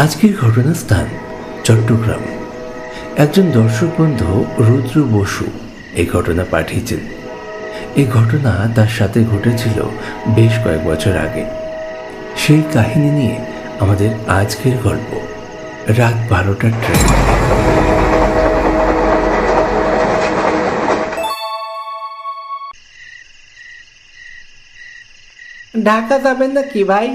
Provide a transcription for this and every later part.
আজকের ঘটনাস্থান চট্টগ্রাম। একজন দর্শক বন্ধু রুদ্র বসু এই ঘটনা পাঠিয়েছেন। এই ঘটনা তার সাথে ঘটেছিল বেশ কয়েক বছর আগে। সেই কাহিনী নিয়ে আমাদের আজকের গল্প, রাত 12টার ট্রেন। ঢাকা যাবেন না কি ভাই?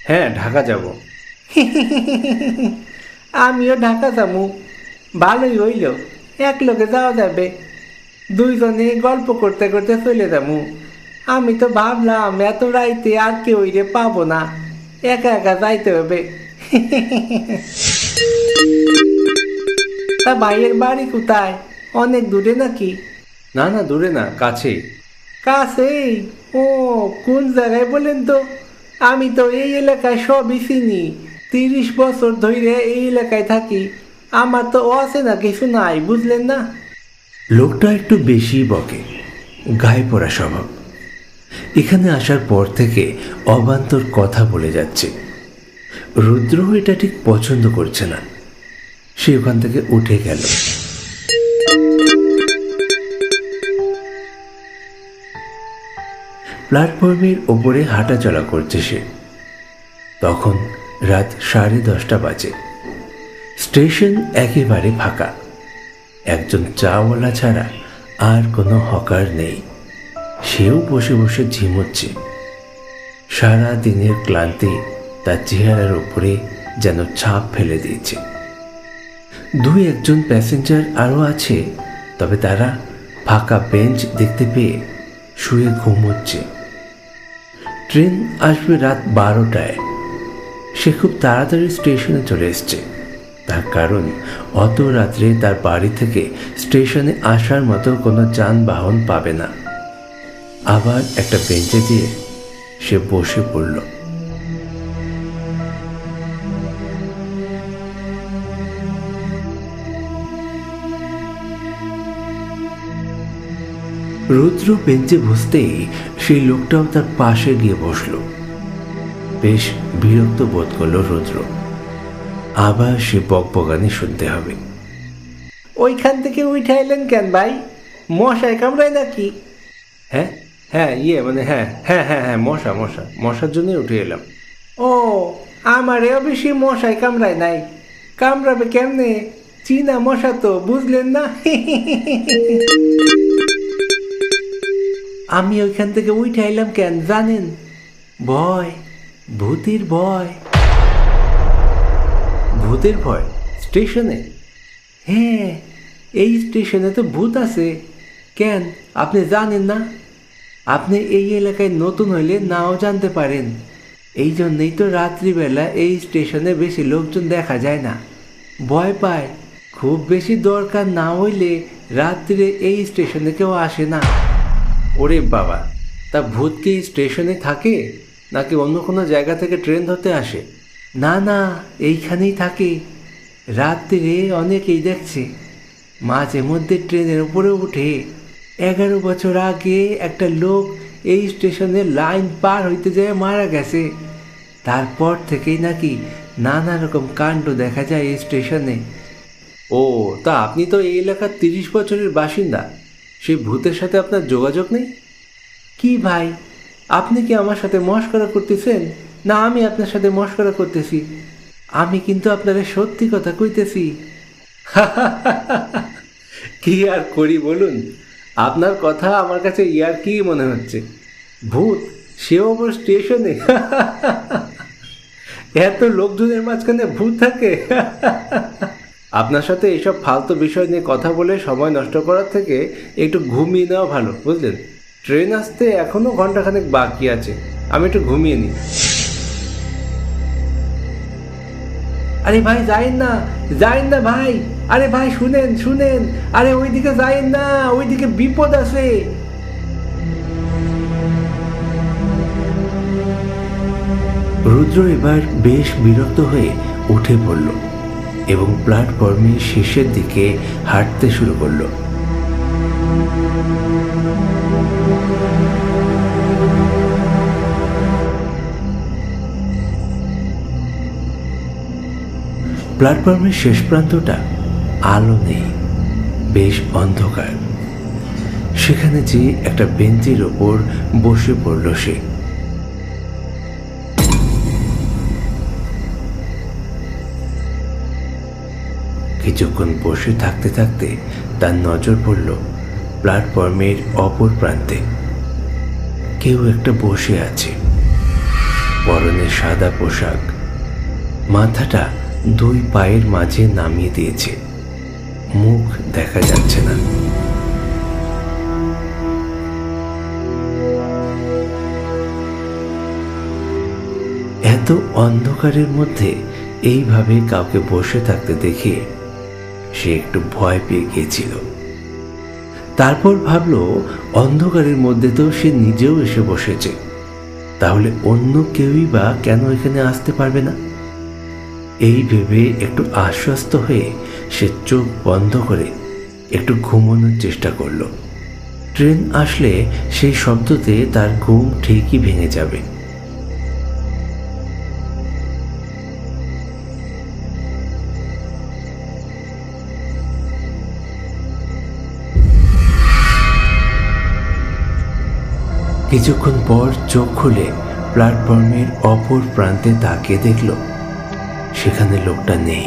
হ্যাঁ, ঢাকা যাব। আমিও ঢাকা যাবো। ভালোই হইল, এক লোকে যাওয়া যাবে। দুইজনে গল্প করতে করতে চলে যাবো। আমি তো ভাবলাম এত রাইতে আর কেউ রে পাবো না, একা একা যাইতে হবে। তা ভাইয়ের বাড়ি কোথায়? অনেক দূরে নাকি? না না, দূরে না, কাছেই। কাছেই? ও, কোন জায়গায় বলেন তো? আমি তো এই এলাকায় সবই চিনি। 30 বছর ধরে এই এলাকায় থাকি। আমার তো অচেনা কিছু নাই, বুঝলেন না? লোকটা একটু বেশি বকে, গায়ে পড়া স্বভাব। এখানে আসার পর থেকে অবান্তর কথা বলে যাচ্ছে। রুদ্র এটা ঠিক পছন্দ করছে না। সে ওখান থেকে উঠে গেল। প্ল্যাটফর্মের ওপরে হাঁটাচলা করছে সে। তখন রাত 10:30 বাজে। স্টেশন একেবারে ফাঁকা। একজন চাওয়ালা ছাড়া আর কোনো হকার নেই। সেও বসে বসে ঝিমোচ্ছে। সারা দিনের ক্লান্তি তার চেহারার উপরে যেন ছাপ ফেলে দিয়েছে। দুই একজন প্যাসেঞ্জার আরও আছে, তবে তারা ফাঁকা বেঞ্চ দেখতে পেয়ে শুয়ে ঘুমোচ্ছে। ট্রেন আসবে রাত 12টায়। সে খুব তাড়াতাড়ি স্টেশনে চলে এসছে। তার কারণ, অত রাত্রে তার বাড়ি থেকে স্টেশনে আসার মতো কোনো যানবাহন পাবে না। আবার একটা বেঞ্চে দিয়ে সে বসে পড়ল। রুদ্র বেঞ্চে বসতেই সেই লোকটাও তার পাশে গিয়ে বসল। বেশ বিরক্ত বোধ করল রুদ্র। আবার সে বকবকানি শুনতে হবে। ওইখান থেকে উঠে এলেন কেন ভাই? মশায় কামড়ায় নাকি? হ্যাঁ হ্যাঁ, হ্যাঁ হ্যাঁ হ্যাঁ হ্যাঁ, মশার জন্যই উঠে এলাম। ও, আমারেও বেশি মশায় কামড়ায় নাই। কামড়াবে কেমনে? চীনা মশা তো, বুঝলেন না? আমি ওইখান থেকে উঠে আইলাম কেন জানেন? ভয়, ভূতের ভয়। ভূতের ভয় স্টেশনে? হ্যাঁ, এই স্টেশনে তো ভূত আছে। কেন, আপনি জানেন না? আপনি এই এলাকায় নতুন হইলে নাও জানতে পারেন। এই জন্যই তো রাত্রিবেলা এই স্টেশনে বেশি লোকজন দেখা যায় না, ভয় পায়। খুব বেশি দরকার না হইলে রাত্রে এই স্টেশনে কেউ আসে না। ওরে বাবা, তা ভূত কি স্টেশনে থাকে নাকি অন্য কোনো জায়গা থেকে ট্রেন ধরতে আসে? না না, এইখানেই থাকে। রাত্রে অনেকেই দেখছে। মাঝে মধ্যে ট্রেনের উপরে উঠে। 11 বছর আগে একটা লোক এই স্টেশনের লাইন পার হইতে যেয়ে মারা গেছে। তারপর থেকেই নাকি নানা রকম কাণ্ড দেখা যায় এই স্টেশনে। ও, তা আপনি তো এই এলাকার 30 বছরের বাসিন্দা। সেই ভূতের সাথে আপনার যোগাযোগ নেই? কি ভাই, আপনি কি আমার সাথে মশকরা করতেছেন, না আমি আপনার সাথে মশকরা করতেছি? আমি কিন্তু আপনাদের সত্যি কথা কইতেছি। কি আর করি বলুন, আপনার কথা আমার কাছে ইয়ার কি মনে হচ্ছে। ভূত, সেও আবার স্টেশনে? এত লোকজনের মাঝখানে ভূত থাকে? আপনার সাথে এইসব ফালতু বিষয় নিয়ে কথা বলে সময় নষ্ট করার থেকে একটু ঘুমিয়ে নেওয়া ভালো, বুঝলেন? ট্রেন আসতে এখনো ঘন্টাখানেক বাকি আছে, আমি একটু ঘুমিয়ে নিই। আরে ভাই যাইন না, যাইন না ভাই। আরে ভাই শুনেন শুনেন, আরে ওইদিকে যাইন না, ওইদিকে বিপদ আছে। রুদ্র এবার বেশ বিরক্ত হয়ে উঠে পড়ল এবং প্ল্যাটফর্মের শেষের দিকে হাঁটতে শুরু করলো। প্ল্যাটফর্মের শেষ প্রান্তটা আলো নেই, বেশ অন্ধকার। সেখানে যে একটা বেঞ্চের ওপর বসে পড়ল সে। কিছুক্ষণ বসে থাকতে থাকতে তার নজর পড়ল প্ল্যাটফর্মের অপর প্রান্তে। কেউ একটা বসে আছে, পরনে সাদা পোশাক, মাথাটা দুই পায়ের মাঝে নামিয়ে দিয়েছে, মুখ দেখা যাচ্ছে না। এত অন্ধকারের মধ্যে এইভাবে কাউকে বসে থাকতে দেখে সে একটু ভয় পেয়ে গিয়েছিল। তারপর ভাবলো, অন্ধকারের মধ্যে তো সে নিজেও এসে বসেছে, তাহলে অন্য কেউই বা কেন এখানে আসতে পারবে না। এই ভেবে একটু আশ্বস্ত হয়ে সে চোখ বন্ধ করে একটু ঘুমানোর চেষ্টা করলো। ট্রেন আসলে সেই শব্দতে তার ঘুম ঠিকই ভেঙে যাবে। কিছুক্ষণ পর চোখ খুলে প্ল্যাটফর্মের অপর প্রান্তে তাকিয়ে দেখল সেখানে লোকটা নেই।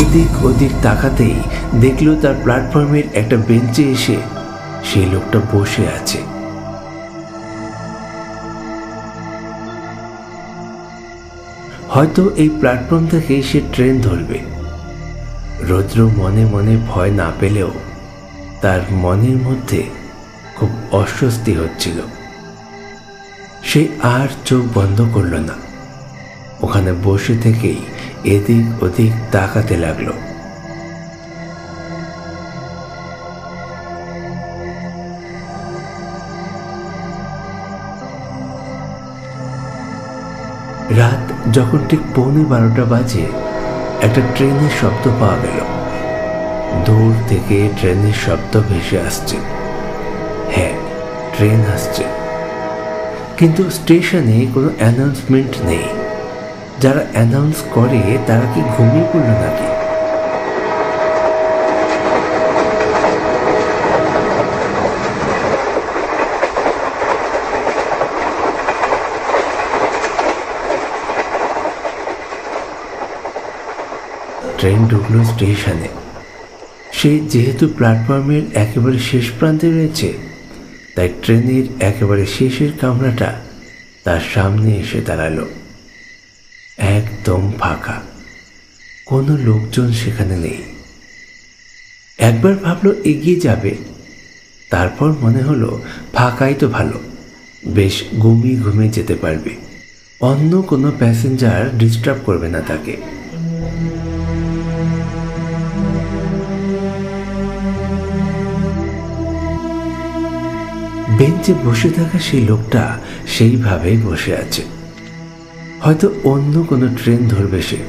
এদিক ওদিক তাকাতেই দেখল তার প্ল্যাটফর্মের একটা বেঞ্চে এসে সেই লোকটা বসে আছে। হয়তো এই প্ল্যাটফর্ম থেকে সে ট্রেন ধরবে। রৌদ্র মনে মনে ভয় না পেলেও তার মনের মধ্যে খুব অস্বস্তি হচ্ছিল। সে আর চোখ বন্ধ করল না, ওখানে বসে থেকেই এদিক ওদিক তাকাতে লাগলো। রাত যখন ঠিক 11:15 বাজে একটা ট্রেনের শব্দ পাওয়া গেল। দূর থেকে ট্রেনের শব্দ ভেসে আসছে। হ্যাঁ, ট্রেন আসছে, কিন্তু স্টেশনে কোনো অ্যানাউন্সমেন্ট নেই। যারা অ্যানাউন্স করে তারা কি ঘুমিয়ে পড়ল নাকি? ট্রেন ঢুকলো স্টেশনে। সে যেহেতু প্ল্যাটফর্মের একেবারে শেষ প্রান্তে রয়েছে, তাই ট্রেনের একেবারে শেষের কামরাটা তার সামনে এসে দাঁড়ালো। একদম ফাঁকা, কোনো লোকজন সেখানে নেই। একবার ভাবলো এগিয়ে যাবে, তারপর মনে হলো ফাঁকাই তো ভালো, বেশ ঘুমিয়ে ঘুমিয়ে যেতে পারবে, অন্য কোনো প্যাসেঞ্জার ডিস্টার্ব করবে না তাকে। বেঞ্চে বসে থাকা সেই লোকটা সেইভাবেই বসে আছে, হয়তো অন্য কোনো ট্রেন ধরবে সে।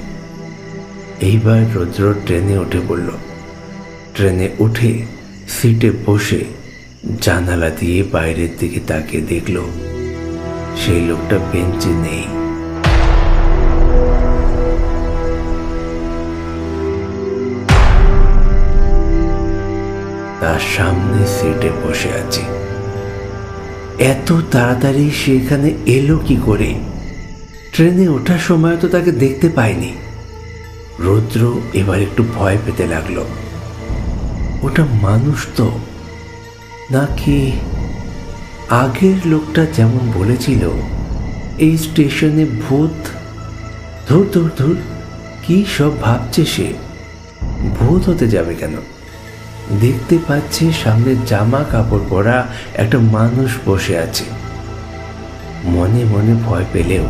এইবার রৌদ্র ট্রেনে উঠে পড়ল। ট্রেনে উঠে সিটে বসে জানালা দিয়ে বাইরের দিকে তাকিয়ে দেখল সেই লোকটা বেঞ্চে নেই। তার সামনে সিটে বসে আছে। এত তাড়াতাড়ি সেখানে এলো কি করে? ট্রেনে ওঠার সময় তো তাকে দেখতে পায়নি। রৌদ্র এবার একটু ভয় পেতে লাগলো। ওটা মানুষ তো নাকি আগের লোকটা যেমন বলেছিল এই স্টেশনে ভূত? ধুর ধুর ধুর, কি সব ভাবছে সে। ভূত হতে যাবে কেন? দেখতে পাচ্ছে সামনে জামা কাপড় পরা একটা মানুষ বসে আছে। মনে মনে ভয় পেলেও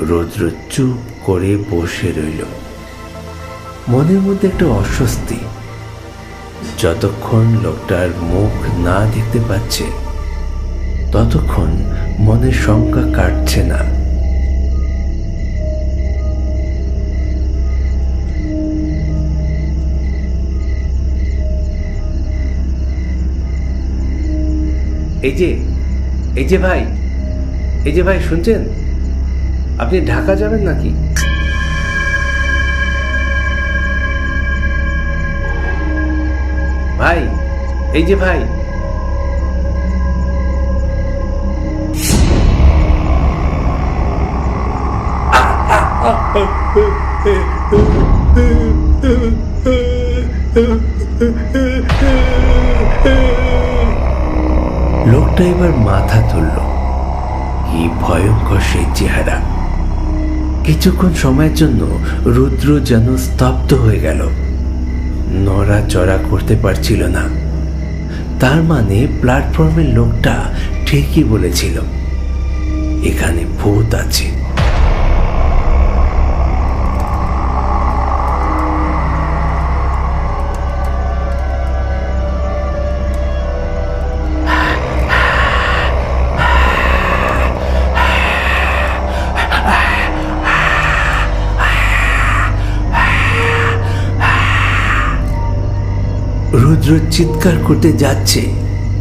রৌদ্র চুপ করে বসে রইল। মনের মধ্যে একটা অস্বস্তি। যতক্ষণ লোকটার মুখ না দেখতে পাচ্ছে ততক্ষণ মনের শঙ্কা কাটছে না। এই যে এই যে ভাই, এই যে ভাই, শুনছেন? আপনি ঢাকা যাবেন নাকি? ভাই, এই যে ভাই, লোকটা এবার মাথা তুলল। কি ভয়ঙ্কর সেই চেহারা! কিছুক্ষণ সময়ের জন্য রুদ্র যেন স্তব্ধ হয়ে গেল, নড়াচড়া করতে পারছিল না। তার মানে প্ল্যাটফর্মের লোকটা ঠিকই বলেছিল, এখানে ভূত আছে। রুদ্র চিৎকার করতে যাচ্ছে,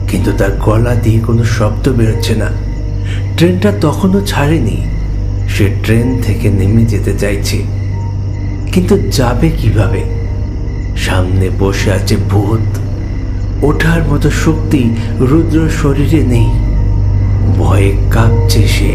কিন্তু তার গলা দিয়ে কোনো শব্দ বেরোচ্ছে না। ট্রেনটা তখনও ছাড়েনি। সে ট্রেন থেকে নেমে যেতে চাইছে, কিন্তু যাবে কিভাবে? সামনে বসে আছে ভূত। ওঠার মতো শক্তি রুদ্রর শরীরে নেই। ভয়ে কাঁপছে সে।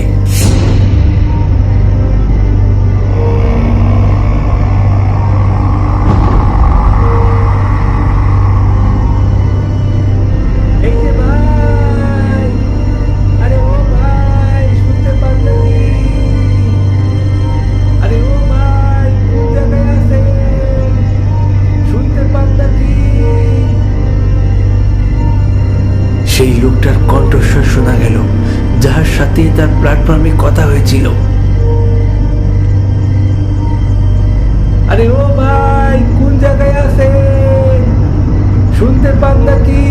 সেই লোকটার কণ্ঠস্বর শোনা গেল, যার সাথে তার প্ল্যাটফর্মে কথা হয়েছিল। আরে ও ভাই, কোন জায়গায় আছেন? শুনতে পান নাকি?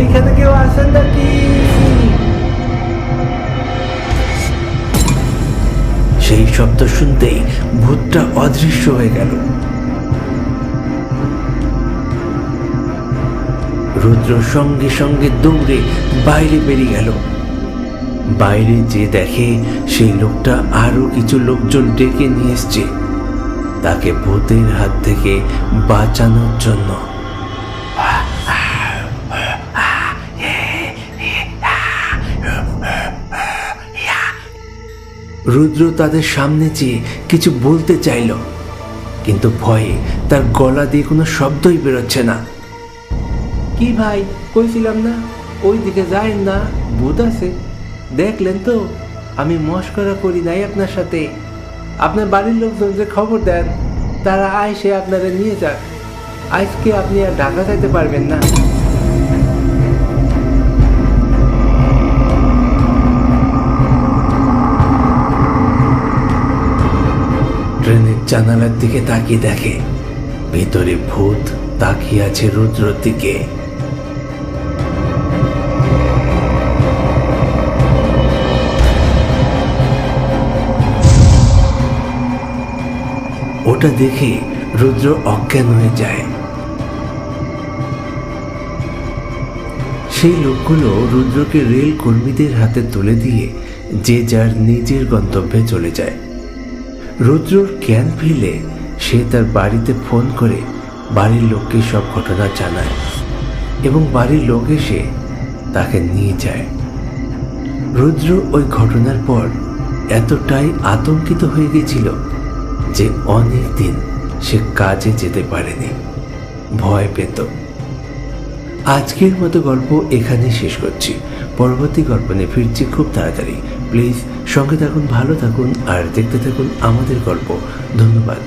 এইখানে কেউ আছেন নাকি? সেই শব্দ শুনতেই ভূতটা অদৃশ্য হয়ে গেল। রুদ্র সঙ্গে সঙ্গে দৌড়ে বাইরে বেরিয়ে গেল। বাইরে যে দেখে সেই লোকটা আরো কিছু লোকজন ডেকে নিয়ে এসছে তাকে ভূতের হাত থেকে বাঁচানোর জন্য। রুদ্র তাদের সামনে চেয়ে কিছু বলতে চাইল, কিন্তু ভয়ে তার গলা দিয়ে কোনো শব্দই বেরোচ্ছে না। কি ভাই, কইছিলাম না ওই দিকে যায়েন না, ভূত আছে। দেখলেন তো, আমি মস্করা করি নাই আপনার সাথে। আপনার বাড়ির লোকজনকে খবর দেন, তারা আইসে আপনারা নিয়ে যাক। আজকে আপনি আর ঢাকা যাইতে পারবেন না। ট্রেনের জানালার দিকে তাকিয়ে দেখে ভেতরে ভূত তাকিয়ে আছে রুদ্রর দিকে। ওটা দেখে রুদ্র অজ্ঞান হয়ে যায়। সেই লোকগুলো রুদ্রকে রেল কর্মীদের হাতে তুলে দিয়ে যে যার নিজের গন্তব্যে চলে যায়। রুদ্রর জ্ঞান ফিরলে সে তার বাড়িতে ফোন করে বাড়ির লোককে সব ঘটনা জানায় এবং বাড়ির লোক এসে তাকে নিয়ে যায়। রুদ্র ওই ঘটনার পর এতটাই আতঙ্কিত হয়ে গেছিল যে অনেক দিন সে কাজে যেতে পারেনি, ভয় পেত। আজকের মতো গল্প এখানে শেষ করছি। পরবর্তী গল্প নিয়ে ফিরছি খুব তাড়াতাড়ি। প্লিজ সঙ্গে থাকুন, ভালো থাকুন আর দেখতে থাকুন আমাদের গল্প। ধন্যবাদ।